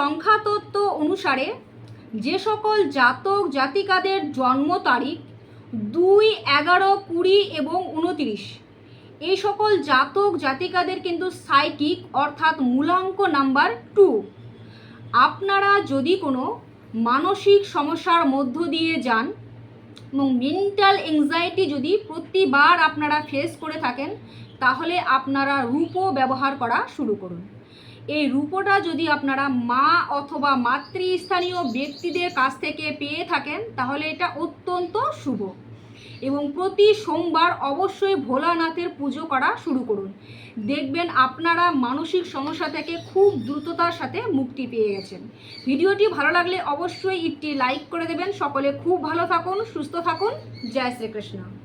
সংখ্যাতত্ত্ব অনুসারে যে সকল জাতক জাতিকাদের জন্ম তারিখ 2, 11, 20 এবং 29, এই সকল জাতক জাতিকাদের কিন্তু সাইকিক অর্থাৎ মূলাঙ্ক নাম্বার 2। আপনারা যদি কোনো মানসিক সমস্যার মধ্য দিয়ে যান এবং মেন্টাল এংজাইটি যদি প্রতিবার আপনারা ফেস করে থাকেন, তাহলে আপনারা রূপো ব্যবহার করা শুরু করুন। এই রূপোটা যদি আপনারা মা অথবা মাতৃস্থানীয় ব্যক্তিদের কাছ থেকে পেয়ে থাকেন, তাহলে এটা অত্যন্ত শুভ। এবং প্রতি সোমবার অবশ্যই ভোলানাথের পুজো করা শুরু করুন। দেখবেন আপনারা মানসিক সমস্যা থেকে খুব দ্রুততার সাথে মুক্তি পেয়ে গেছেন। ভিডিওটি ভালো লাগলে অবশ্যই একটি লাইক করে দেবেন। সকলে খুব ভালো থাকুন, সুস্থ থাকুন। জয় শ্রীকৃষ্ণ।